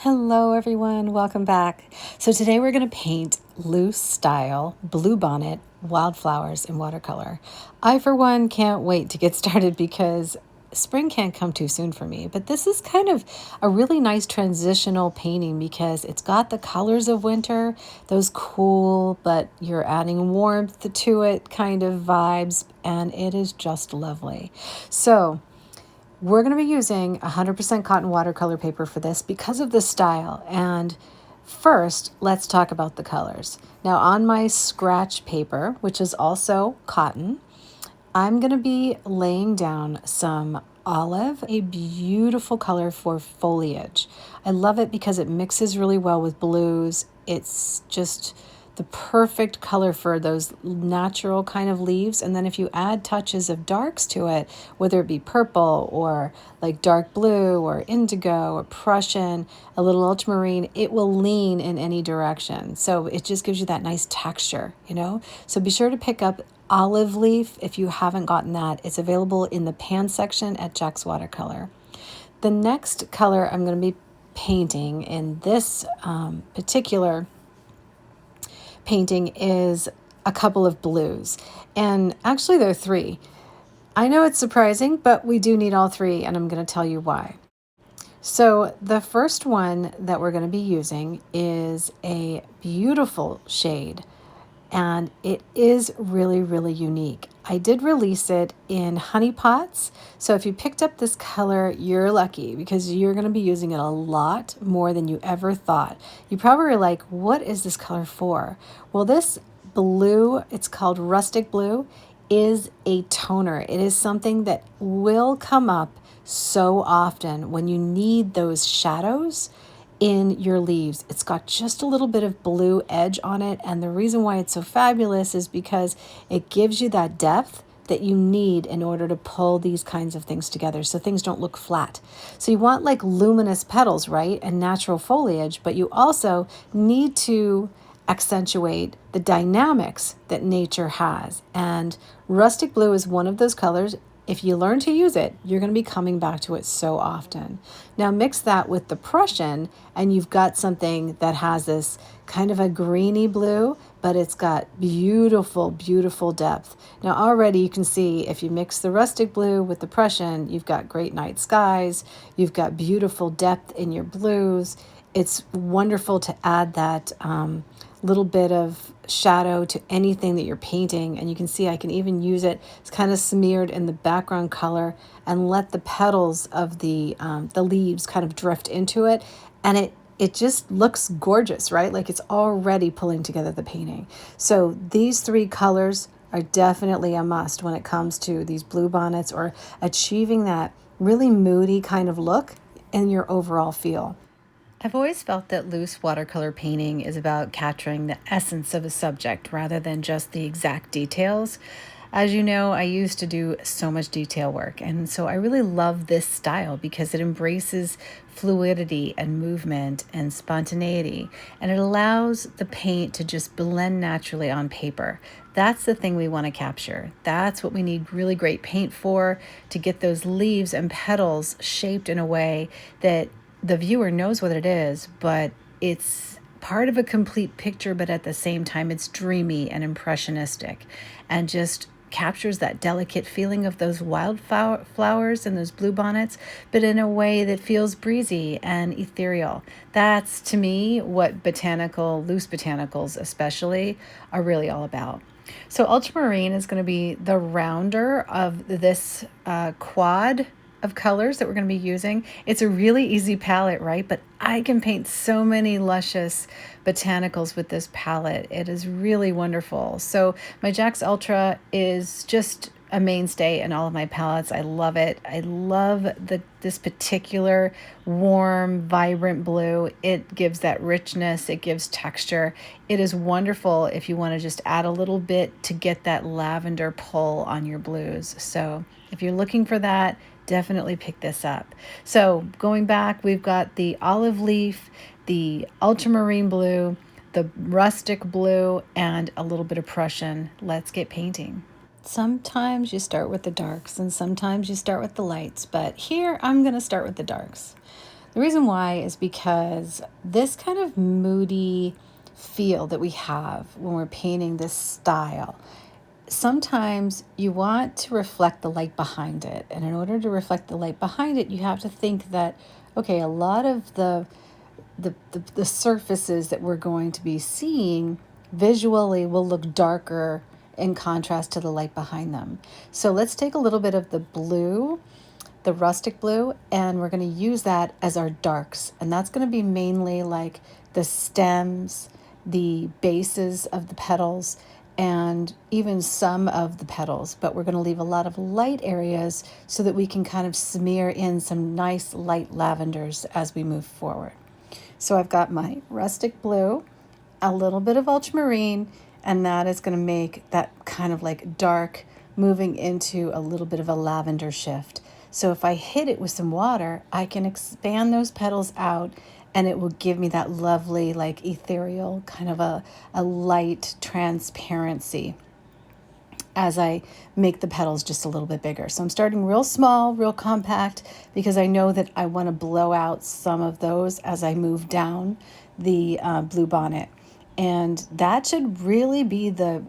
Hello everyone, welcome back. So today we're going to paint Loose Style Bluebonnet wildflowers in watercolor. I for one can't wait to get started because spring can't come too soon for me, but this is kind of a really nice transitional painting because it's got the colors of winter, those cool but you're adding warmth to it kind of vibes, and it is just lovely. So we're going to be using 100% cotton watercolor paper for this because of the style. And first, let's talk about the colors. Now, on my scratch paper, which is also cotton, I'm going to be laying down some olive, a beautiful color for foliage. I love it because it mixes really well with blues. It's just the perfect color for those natural kind of leaves. And then if you add touches of darks to it, whether it be purple or like dark blue or indigo or Prussian, a little ultramarine, it will lean in any direction. So it just gives you that nice texture, you know? So be sure to pick up olive leaf if you haven't gotten that. It's available in the pan section at Jack's Watercolor. The next color I'm going to be painting in this particular painting is a couple of blues. And actually there are three. I know it's surprising, but we do need all three, and I'm going to tell you why. So the first one that we're going to be using is a beautiful shade, and it is really, really unique. I did release it in honey pots. So if you picked up this color, you're lucky because you're going to be using it a lot more than you ever thought. You probably are like, what is this color for? Well, this blue, it's called Rustic Blue, is a toner. It is something that will come up so often when you need those shadows in your leaves. It's got just a little bit of blue edge on it, and the reason why it's so fabulous is because it gives you that depth that you need in order to pull these kinds of things together so things don't look flat. So you want like luminous petals, right, and natural foliage, but you also need to accentuate the dynamics that nature has. And rustic blue is one of those colors. If you learn to use it, you're going to be coming back to it so often. Now mix that with the Prussian, and you've got something that has this kind of a greeny blue, but it's got beautiful, beautiful depth. Now already you can see if you mix the rustic blue with the Prussian, you've got great night skies, you've got beautiful depth in your blues. It's wonderful to add that little bit of shadow to anything that you're painting, and you can see I can even use it. It's kind of smeared in the background color and let the petals of the leaves kind of drift into it, and it just looks gorgeous, right? Like it's already pulling together the painting. So these three colors are definitely a must when it comes to these bluebonnets or achieving that really moody kind of look in your overall feel. I've always felt that loose watercolor painting is about capturing the essence of a subject rather than just the exact details. As you know, I used to do so much detail work, and so I really love this style because it embraces fluidity and movement and spontaneity, and it allows the paint to just blend naturally on paper. That's the thing we want to capture. That's what we need really great paint for, to get those leaves and petals shaped in a way that the viewer knows what it is, but it's part of a complete picture, but at the same time it's dreamy and impressionistic and just captures that delicate feeling of those wildflowers and those bluebonnets, but in a way that feels breezy and ethereal. That's, to me, what loose botanicals especially, are really all about. So ultramarine is going to be the rounder of this quad of colors that we're going to be using. It's a really easy palette, right? But I can paint so many luscious botanicals with this palette. It is really wonderful. So my Jack's Ultra is just a mainstay in all of my palettes. I love it. I love this particular warm, vibrant blue. It gives that richness. It gives texture. It is wonderful if you want to just add a little bit to get that lavender pull on your blues. So if you're looking for that, definitely pick this up. So going back, we've got the olive leaf, the ultramarine blue, the rustic blue, and a little bit of Prussian. Let's get painting. Sometimes you start with the darks and sometimes you start with the lights, but here I'm going to start with the darks. The reason why is because this kind of moody feel that we have when we're painting this style, sometimes you want to reflect the light behind it. And in order to reflect the light behind it, you have to think that, okay, a lot of the surfaces that we're going to be seeing visually will look darker in contrast to the light behind them. So let's take a little bit of the blue, the rustic blue, and we're going to use that as our darks. And that's going to be mainly like the stems, the bases of the petals, and even some of the petals. But we're going to leave a lot of light areas so that we can kind of smear in some nice light lavenders as we move forward. So I've got my rustic blue, a little bit of ultramarine, and that is going to make that kind of like dark moving into a little bit of a lavender shift. So if I hit it with some water, I can expand those petals out and it will give me that lovely like ethereal kind of a light transparency as I make the petals just a little bit bigger. So I'm starting real small, real compact, because I know that I want to blow out some of those as I move down the Bluebonnet. And that should really be the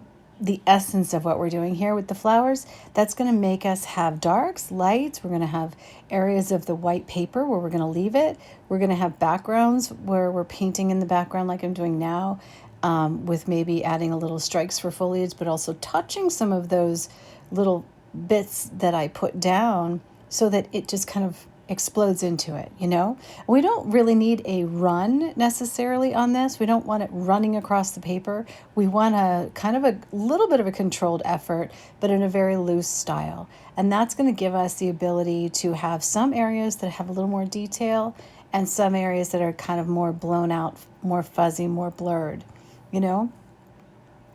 essence of what we're doing here with the flowers. That's going to make us have darks, lights. We're going to have areas of the white paper where we're going to leave it. We're going to have backgrounds where we're painting in the background like I'm doing now, with maybe adding a little strikes for foliage, but also touching some of those little bits that I put down so that it just kind of explodes into it, you know? We don't really need a run necessarily on this. We don't want it running across the paper. We want a kind of a little bit of a controlled effort, but in a very loose style. And that's going to give us the ability to have some areas that have a little more detail and some areas that are kind of more blown out, more fuzzy, more blurred, you know?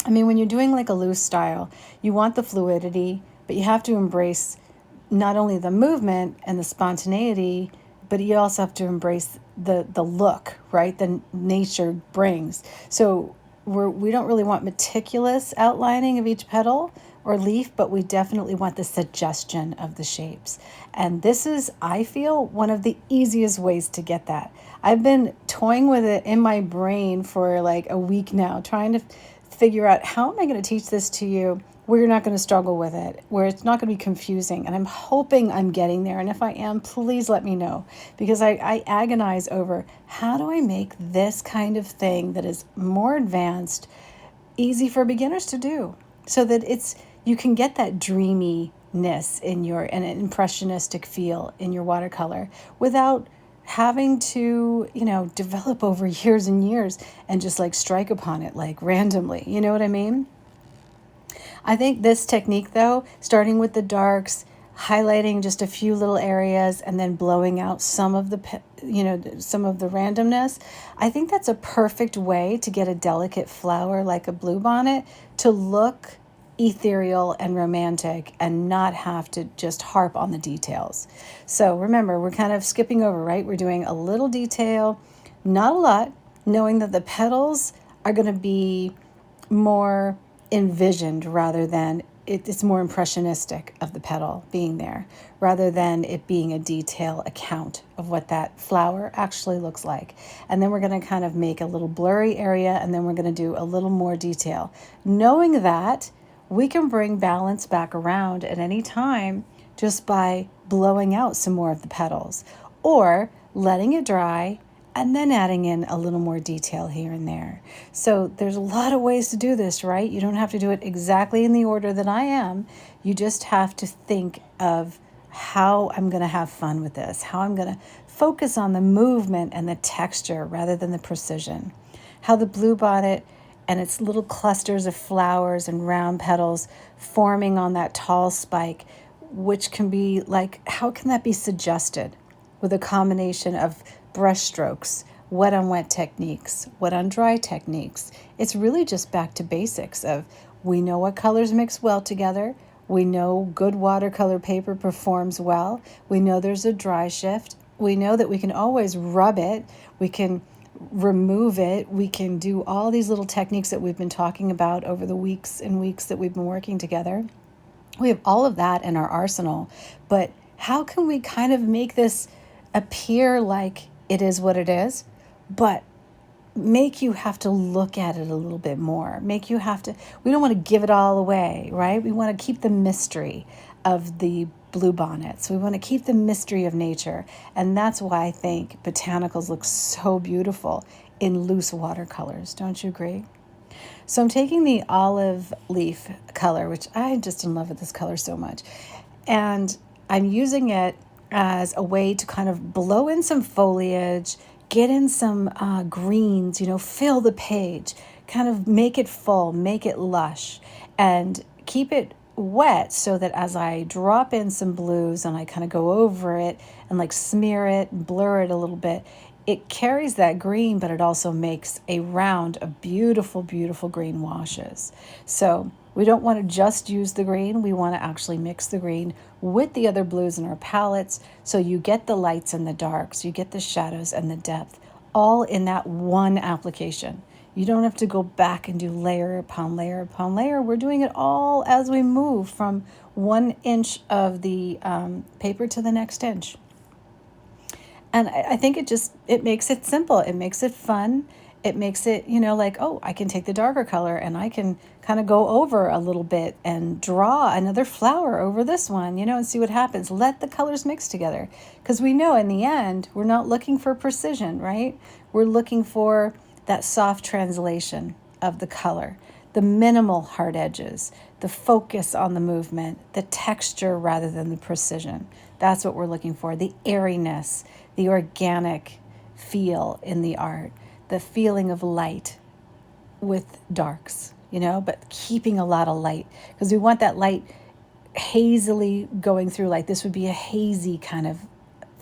I mean, when you're doing like a loose style, you want the fluidity, but you have to embrace not only the movement and the spontaneity, but you also have to embrace the look, right? The nature brings. So we don't really want meticulous outlining of each petal or leaf, but we definitely want the suggestion of the shapes. And this is, I feel, one of the easiest ways to get that. I've been toying with it in my brain for like a week now, trying to figure out how am I going to teach this to you where you're not going to struggle with it, where it's not going to be confusing. And I'm hoping I'm getting there. And if I am, please let me know, because I agonize over how do I make this kind of thing that is more advanced, easy for beginners to do, so that you can get that dreaminess in an impressionistic feel in your watercolor without having to, develop over years and years and just like strike upon it like randomly. You know what I mean? I think this technique, though, starting with the darks, highlighting just a few little areas and then blowing out some of the randomness, I think that's a perfect way to get a delicate flower like a bluebonnet to look ethereal and romantic and not have to just harp on the details. So remember, we're kind of skipping over, right? We're doing a little detail, not a lot, knowing that the petals are going to be more envisioned rather than it's more impressionistic of the petal being there rather than it being a detail account of what that flower actually looks like. And then we're going to kind of make a little blurry area, and then we're going to do a little more detail, knowing that we can bring balance back around at any time just by blowing out some more of the petals or letting it dry and then adding in a little more detail here and there. So there's a lot of ways to do this, right? You don't have to do it exactly in the order that I am. You just have to think of how I'm going to have fun with this, how I'm going to focus on the movement and the texture rather than the precision. How the bluebonnet and its little clusters of flowers and round petals forming on that tall spike, which can be like, how can that be suggested with a combination of brushstrokes, wet on wet techniques, wet on dry techniques? It's really just back to basics of, we know what colors mix well together. We know good watercolor paper performs well. We know there's a dry shift. We know that we can always rub it. We can remove it. We can do all these little techniques that we've been talking about over the weeks and weeks that we've been working together. We have all of that in our arsenal, but how can we kind of make this appear like it is what it is, but make you have to look at it a little bit more. Make you have to, we don't want to give it all away, right? We want to keep the mystery of the bluebonnets. We want to keep the mystery of nature. And that's why I think botanicals look so beautiful in loose watercolors. Don't you agree? So I'm taking the olive leaf color, which I'm just in love with this color so much. And I'm using it as a way to kind of blow in some foliage, get in some greens, fill the page, kind of make it full, make it lush, and keep it wet so that as I drop in some blues and I kind of go over it and like smear it and blur it a little bit, it carries that green, but it also makes a round of beautiful, beautiful green washes. So we don't want to just use the green. We want to actually mix the green with the other blues in our palettes. So you get the lights and the darks, you get the shadows and the depth, all in that one application. You don't have to go back and do layer upon layer upon layer. We're doing it all as we move from 1 inch of the paper to the next inch. And I think it makes it simple. It makes it fun. It makes it, like, oh, I can take the darker color and I can kind of go over a little bit and draw another flower over this one, and see what happens. Let the colors mix together. Because we know in the end, we're not looking for precision, right? We're looking for that soft translation of the color, the minimal hard edges, the focus on the movement, the texture rather than the precision. That's what we're looking for. The airiness, the organic feel in the art, the feeling of light with darks, but keeping a lot of light, because we want that light hazily going through. Like this would be a hazy kind of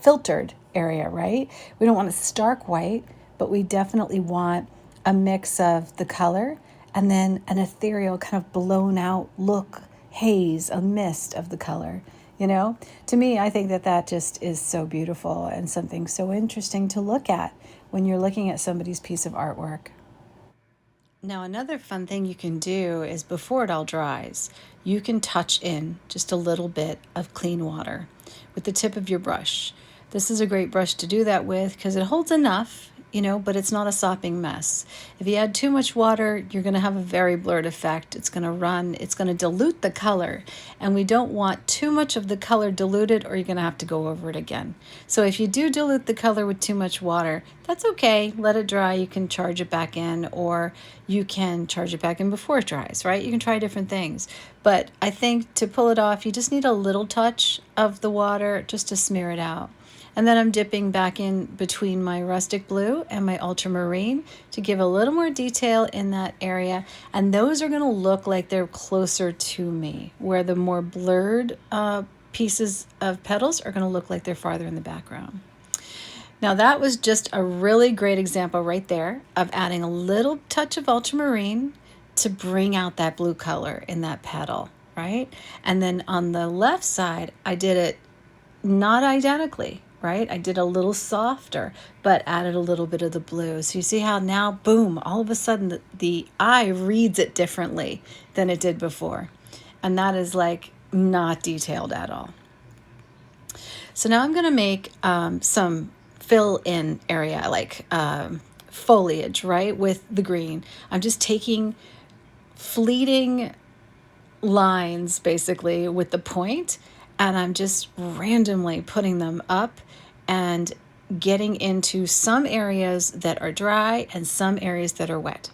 filtered area, right? We don't want a stark white, but we definitely want a mix of the color and then an ethereal kind of blown out look, haze, a mist of the color. To me, I think that just is so beautiful and something so interesting to look at when you're looking at somebody's piece of artwork. Now, another fun thing you can do is before it all dries, you can touch in just a little bit of clean water with the tip of your brush. This is a great brush to do that with because it holds enough, but it's not a sopping mess. If you add too much water, you're going to have a very blurred effect. It's going to run, it's going to dilute the color, and we don't want too much of the color diluted or you're going to have to go over it again. So if you do dilute the color with too much water, that's okay. Let it dry. You can charge it back in, or you can charge it back in before it dries, right? You can try different things. But I think to pull it off, you just need a little touch of the water just to smear it out. And then I'm dipping back in between my Rustic Blue and my Ultramarine to give a little more detail in that area. And those are going to look like they're closer to me, where the more blurred pieces of petals are going to look like they're farther in the background. Now that was just a really great example right there of adding a little touch of ultramarine to bring out that blue color in that petal, right? And then on the left side, I did it not identically, right? I did a little softer, but added a little bit of the blue. So you see how now, boom, all of a sudden the eye reads it differently than it did before. And that is like not detailed at all. So now I'm going to make some fill-in area, like foliage, right, with the green. I'm just taking fleeting lines, basically, with the point, and I'm just randomly putting them up and getting into some areas that are dry and some areas that are wet.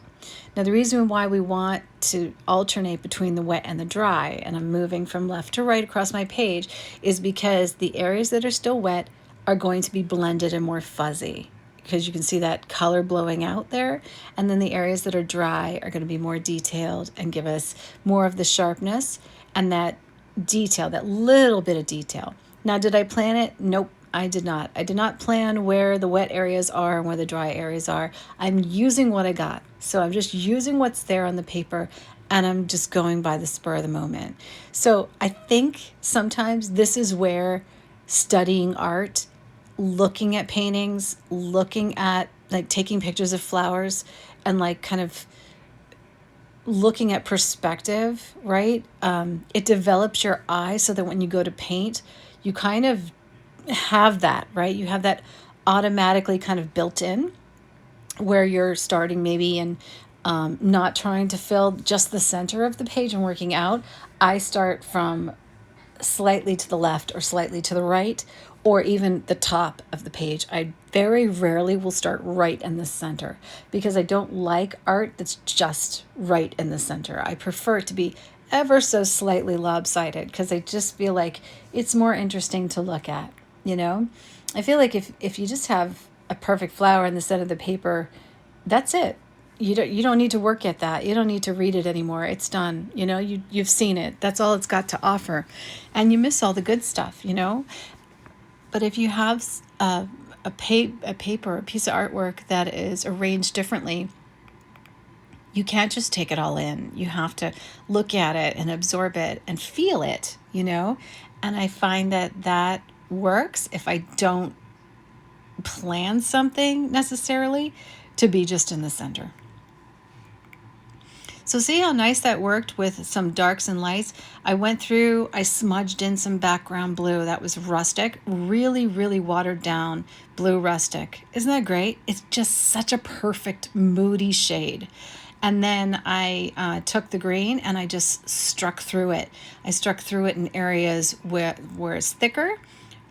Now, the reason why we want to alternate between the wet and the dry, and I'm moving from left to right across my page, is because the areas that are still wet are going to be blended and more fuzzy, because you can see that color blowing out there. And then the areas that are dry are going to be more detailed and give us more of the sharpness and that detail, that little bit of detail. Now, did I plan it? Nope, I did not. I did not plan where the wet areas are and where the dry areas are. I'm using what I got. So I'm just using what's there on the paper, and I'm just going by the spur of the moment. So I think sometimes this is where studying art, looking at paintings, looking at like taking pictures of flowers and like kind of looking at perspective, right? It develops your eye so that when you go to paint, you kind of have that, right? You have that automatically kind of built in, where you're starting maybe and not trying to fill just the center of the page and working out. I start from slightly to the left or slightly to the right, or even the top of the page. I very rarely will start right in the center, because I don't like art that's just right in the center. I prefer it to be ever so slightly lopsided, because I just feel like it's more interesting to look at, you know? I feel like if you just have a perfect flower in the center of the paper, that's it. You don't need to work at that. You don't need to read it anymore. It's done. You've seen it. That's all it's got to offer. And you miss all the good stuff, But if you have a paper, a piece of artwork that is arranged differently, you can't just take it all in. You have to look at it and absorb it and feel it, And I find that works if I don't plan something necessarily to be just in the center. So see how nice that worked with some darks and lights? I smudged in some background blue. That was rustic, really, really watered down blue rustic. Isn't that great? It's just such a perfect moody shade. And then I took the green and I just struck through it. I struck through it in areas where it's thicker.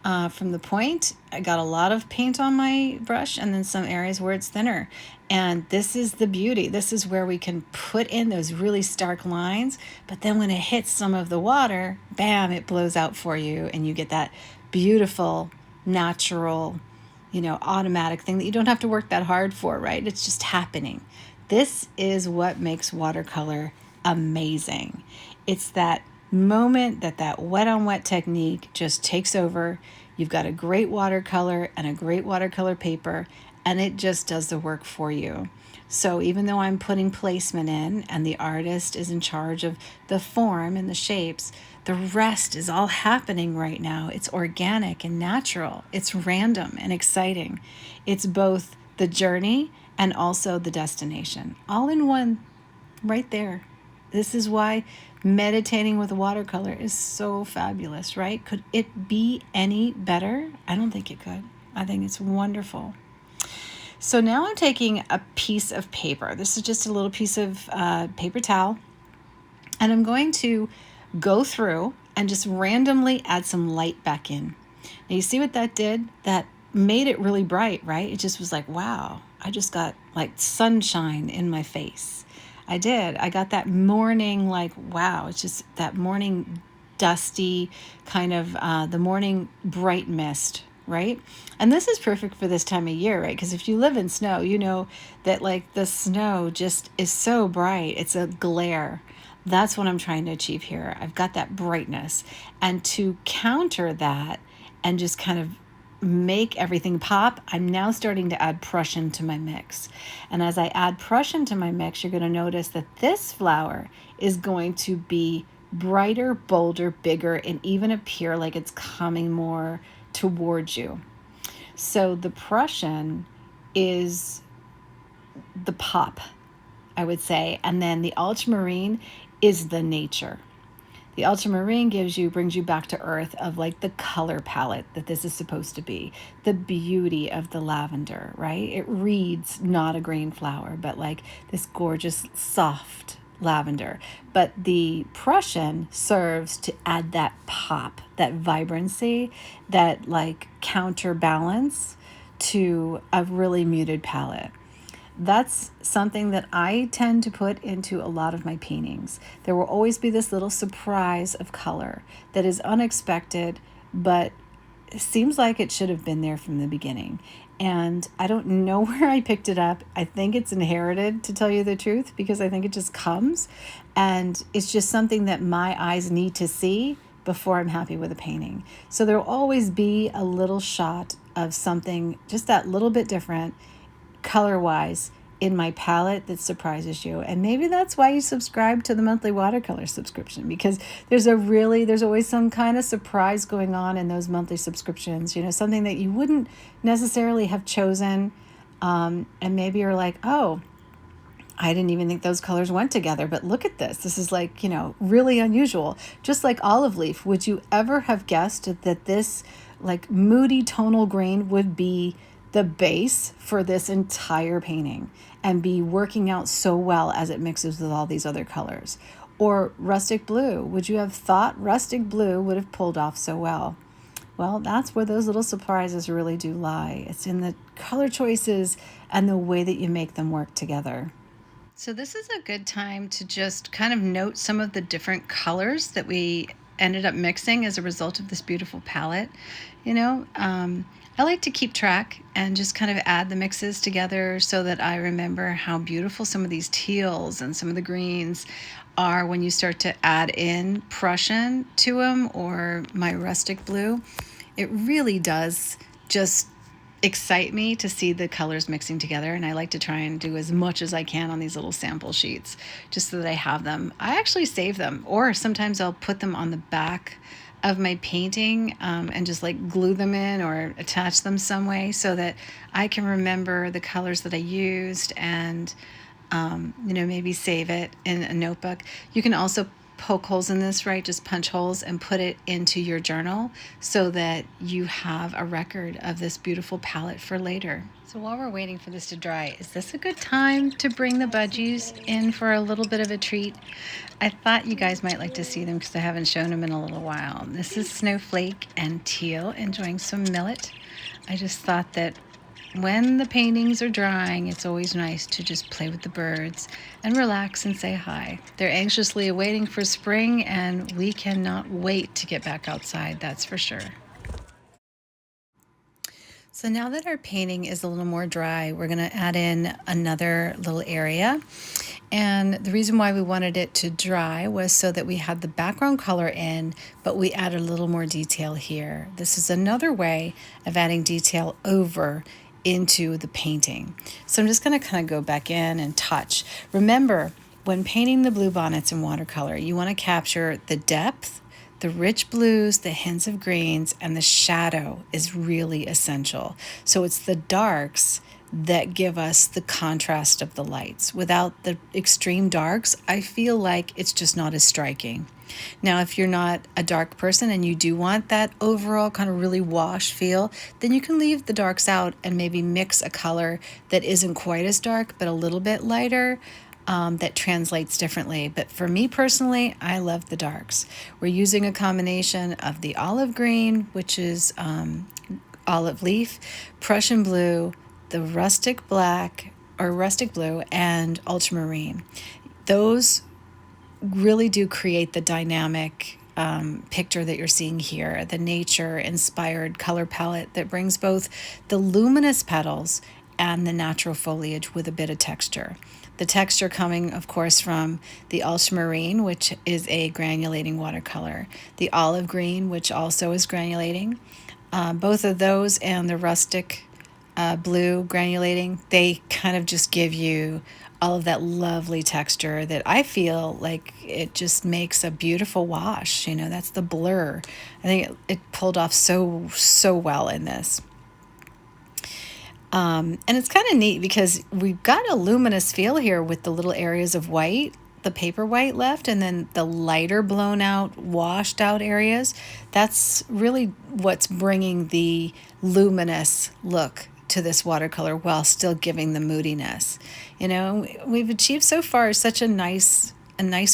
From the point, I got a lot of paint on my brush, and then some areas where it's thinner. And this is the beauty. This is where we can put in those really stark lines, but then when it hits some of the water, bam, it blows out for you, and you get that beautiful, natural, automatic thing that you don't have to work that hard for, right? It's just happening. This is what makes watercolor amazing. It's that moment that wet on wet technique just takes over. You've got a great watercolor and a great watercolor paper, and it just does the work for you. So even though I'm putting placement in and the artist is in charge of the form and the shapes, the rest is all happening right now. It's organic and natural. It's random and exciting. It's both the journey and also the destination, all in one right there. This is why meditating with watercolor is so fabulous, right? Could it be any better? I don't think it could. I think it's wonderful. So now I'm taking a piece of paper. This is just a little piece of paper towel. And I'm going to go through and just randomly add some light back in. Now you see what that did? That made it really bright, right? It just was like, wow, I just got like sunshine in my face. I did. I got that morning, like, wow, it's just that morning dusty kind of the morning bright mist, right? And this is perfect for this time of year, right? Because if you live in snow, you know that like the snow just is so bright. It's a glare. That's what I'm trying to achieve here. I've got that brightness. And to counter that and just kind of make everything pop, I'm now starting to add Prussian to my mix. And as I add Prussian to my mix, you're going to notice that this flower is going to be brighter, bolder, bigger, and even appear like it's coming more towards you. So the Prussian is the pop, I would say, and then the ultramarine is the nature. The ultramarine brings you back to earth of like the color palette that this is supposed to be, the beauty of the lavender, right? It reads not a green flower, but like this gorgeous soft lavender. But the Prussian serves to add that pop, that vibrancy, that like counterbalance to a really muted palette. That's something that I tend to put into a lot of my paintings. There will always be this little surprise of color that is unexpected, but it seems like it should have been there from the beginning. And I don't know where I picked it up. I think it's inherited, to tell you the truth, because I think it just comes. And it's just something that my eyes need to see before I'm happy with a painting. So there will always be a little shot of something just that little bit different color-wise in my palette that surprises you. And maybe that's why you subscribe to the monthly watercolor subscription, because there's always some kind of surprise going on in those monthly subscriptions, something that you wouldn't necessarily have chosen. And maybe you're like, oh, I didn't even think those colors went together, but look at this. This is like, really unusual. Just like olive leaf, would you ever have guessed that this like moody tonal green would be the base for this entire painting and be working out so well as it mixes with all these other colors. Or rustic blue. Would you have thought rustic blue would have pulled off so well? Well, that's where those little surprises really do lie. It's in the color choices and the way that you make them work together. So this is a good time to just kind of note some of the different colors that we ended up mixing as a result of this beautiful palette. I like to keep track and just kind of add the mixes together so that I remember how beautiful some of these teals and some of the greens are when you start to add in Prussian to them, or my rustic blue. It really does just excite me to see the colors mixing together, and I like to try and do as much as I can on these little sample sheets just so that I have them. I actually save them, or sometimes I'll put them on the back of my painting and just like glue them in or attach them some way so that I can remember the colors that I used and maybe save it in a notebook. You can also poke holes in this, right? Just punch holes and put it into your journal so that you have a record of this beautiful palette for later. So while we're waiting for this to dry, is this a good time to bring the budgies in for a little bit of a treat? I thought you guys might like to see them because I haven't shown them in a little while. This is Snowflake and Teal enjoying some millet. I just thought that when the paintings are drying, it's always nice to just play with the birds and relax and say hi. They're anxiously awaiting for spring, and we cannot wait to get back outside, that's for sure. So now that our painting is a little more dry, we're going to add in another little area. And the reason why we wanted it to dry was so that we had the background color in, but we added a little more detail here. This is another way of adding detail over into the painting. So I'm just going to kind of go back in and touch. Remember, when painting the Bluebonnets in watercolor, you want to capture the depth, the rich blues, the hints of greens, and the shadow is really essential. So it's the darks that give us the contrast of the lights. Without the extreme darks, I feel like it's just not as striking. Now, if you're not a dark person and you do want that overall kind of really washed feel, then you can leave the darks out and maybe mix a color that isn't quite as dark but a little bit lighter, that translates differently. But for me personally, I love the darks. We're using a combination of the olive green, which is olive leaf, Prussian blue, the rustic black or rustic blue, and ultramarine. Those really do create the dynamic picture that you're seeing here, the nature-inspired color palette that brings both the luminous petals and the natural foliage with a bit of texture. The texture coming, of course, from the ultramarine, which is a granulating watercolor, the olive green, which also is granulating. Both of those and the rustic blue granulating, they kind of just give you all of that lovely texture that I feel like it just makes a beautiful wash. That's the blur. I think it pulled off so well in this. And it's kind of neat because we've got a luminous feel here with the little areas of white, the paper white left, and then the lighter blown out, washed out areas. That's really what's bringing the luminous look to this watercolor while still giving the moodiness. We've achieved so far such a nice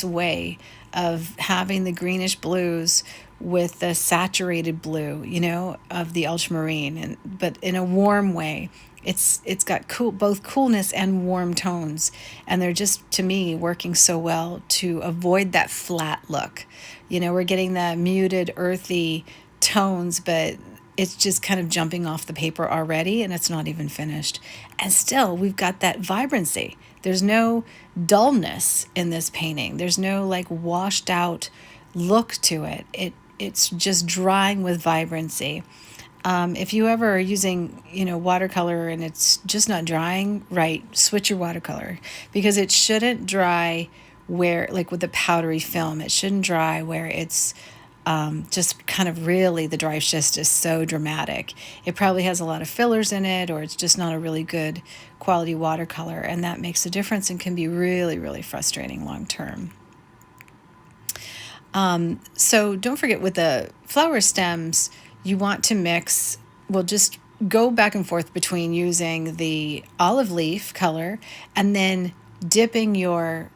way of having the greenish blues with the saturated blue, of the ultramarine, but in a warm way. It's got both coolness and warm tones, and they're just, to me, working so well to avoid that flat look. We're getting the muted, earthy tones, but it's just kind of jumping off the paper already, and it's not even finished. And still, we've got that vibrancy. There's no dullness in this painting. There's no washed out look to it. It's just drying with vibrancy. If you ever are using, watercolor and it's just not drying right, switch your watercolor, because it shouldn't dry where, with the powdery film, it shouldn't dry where it's just kind of really, the dry schist is so dramatic. It probably has a lot of fillers in it, or it's just not a really good quality watercolor, and that makes a difference and can be really, really frustrating long term. So don't forget, with the flower stems, you want to mix, just go back and forth between using the olive leaf color and then dipping your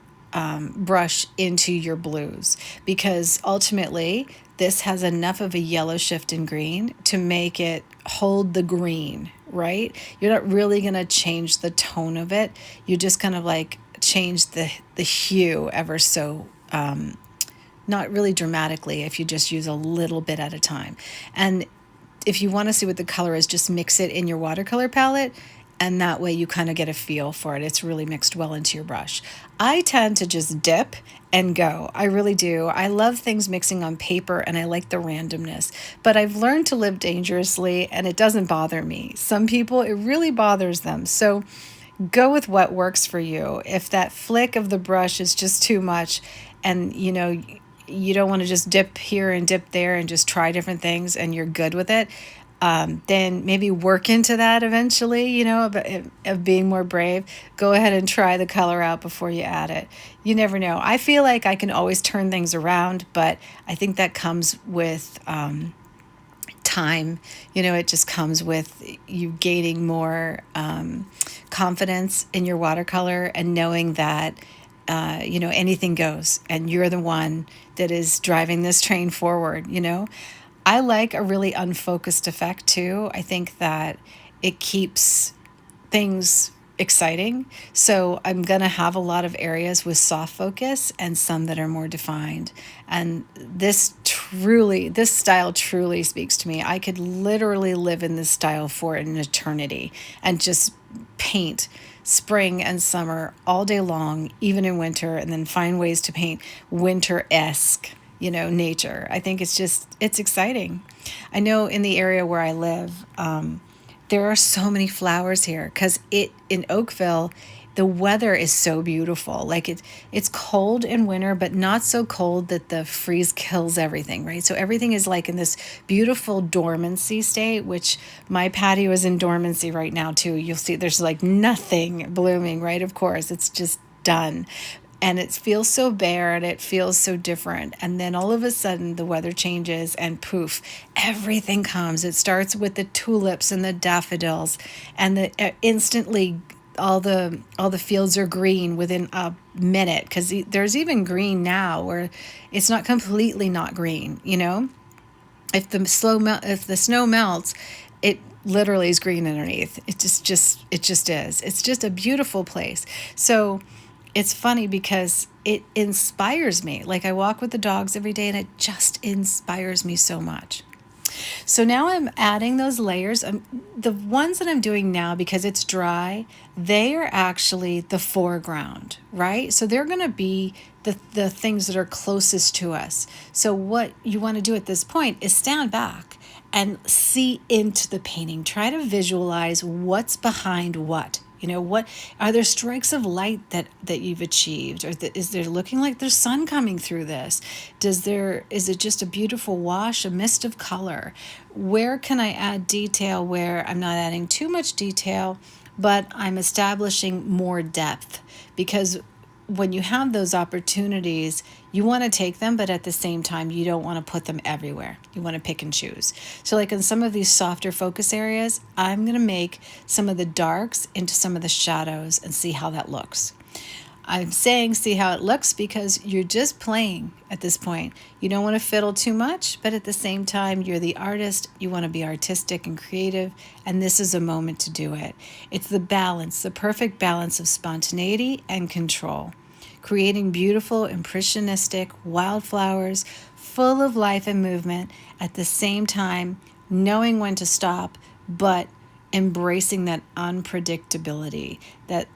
brush into your blues, because ultimately this has enough of a yellow shift in green to make it hold the green, right? You're not really going to change the tone of it. You just kind of like change the hue ever so not really dramatically if you just use a little bit at a time. And if you want to see what the color is, just mix it in your watercolor palette, and that way you kind of get a feel for it. It's really mixed well into your brush. I tend to just dip and go. I really do. I love things mixing on paper and I like the randomness, but I've learned to live dangerously and it doesn't bother me. Some people, it really bothers them. So go with what works for you. If that flick of the brush is just too much and you don't want to just dip here and dip there and just try different things and you're good with it, then maybe work into that eventually, of being more brave. Go ahead and try the color out before you add it. You never know. I feel like I can always turn things around, but I think that comes with time. It just comes with you gaining more confidence in your watercolor and knowing that anything goes and you're the one that is driving this train forward. I like a really unfocused effect too. I think that it keeps things exciting. So I'm going to have a lot of areas with soft focus and some that are more defined. And this style truly speaks to me. I could literally live in this style for an eternity and just paint spring and summer all day long, even in winter, and then find ways to paint winter-esque, nature. I think it's exciting. I know in the area where I live, there are so many flowers here because in Oakville, the weather is so beautiful. Like it's cold in winter, but not so cold that the freeze kills everything, right? So everything is like in this beautiful dormancy state, which my patio is in dormancy right now too. You'll see there's like nothing blooming, right? Of course, it's just done. And it feels so bare and it feels so different. And then all of a sudden the weather changes and poof, everything comes. It starts with the tulips and the daffodils, and instantly all the fields are green within a minute, because there's even green now where it's not completely not green. If the snow melts, it literally is green underneath. It just is. It's just a beautiful place. So it's funny because it inspires me. Like I walk with the dogs every day and it just inspires me so much. So now I'm adding those layers. The ones that I'm doing now, because it's dry, they are actually the foreground, right? So they're going to be the things that are closest to us. So what you want to do at this point is stand back and see into the painting. Try to visualize what's behind what. What are there strikes of light that you've achieved, or is there looking like there's sun coming through this? Is it just a beautiful wash, a mist of color? Where can I add detail where I'm not adding too much detail, but I'm establishing more depth? Because when you have those opportunities, you want to take them, but at the same time, you don't want to put them everywhere. You want to pick and choose. So like in some of these softer focus areas, I'm going to make some of the darks into some of the shadows and see how that looks. I'm saying see how it looks because you're just playing at this point. You don't want to fiddle too much, but at the same time, you're the artist. You want to be artistic and creative, and this is a moment to do it. It's the balance, the perfect balance of spontaneity and control, creating beautiful, impressionistic wildflowers full of life and movement, at the same time knowing when to stop, but embracing that unpredictability, that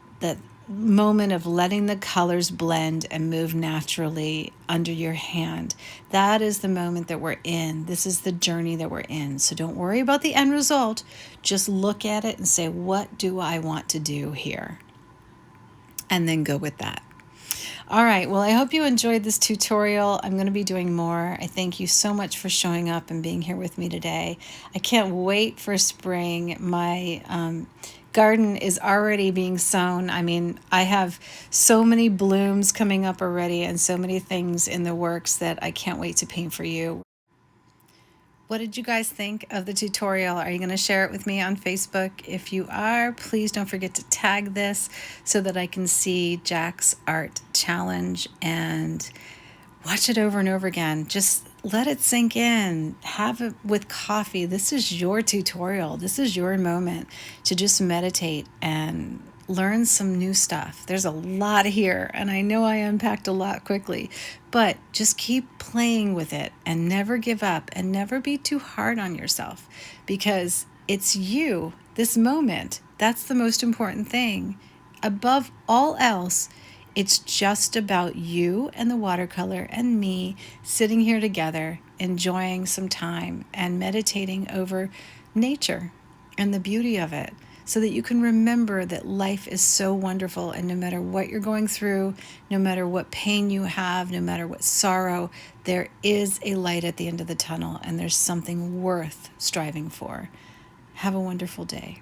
moment of letting the colors blend and move naturally under your hand. That is the moment that we're in. This is the journey that we're in. So don't worry about the end result. Just look at it and say, what do I want to do here? And then go with that. All right, well, I hope you enjoyed this tutorial. I'm going to be doing more. I thank you so much for showing up and being here with me today. I can't wait for spring. My garden is already being sown. I mean, I have so many blooms coming up already and so many things in the works that I can't wait to paint for you. What did you guys think of the tutorial? Are you going to share it with me on Facebook? If you are, please don't forget to tag this so that I can see Jack's art challenge and watch it over and over again. Just let it sink in. Have it with coffee. This is your tutorial. This is your moment to just meditate and learn some new stuff. There's a lot here, and I know I unpacked a lot quickly, but just keep playing with it and never give up and never be too hard on yourself, because it's you, this moment. That's the most important thing. Above all else, it's just about you and the watercolor and me sitting here together, enjoying some time and meditating over nature and the beauty of it, so that you can remember that life is so wonderful, and no matter what you're going through, no matter what pain you have, no matter what sorrow, there is a light at the end of the tunnel, and there's something worth striving for. Have a wonderful day.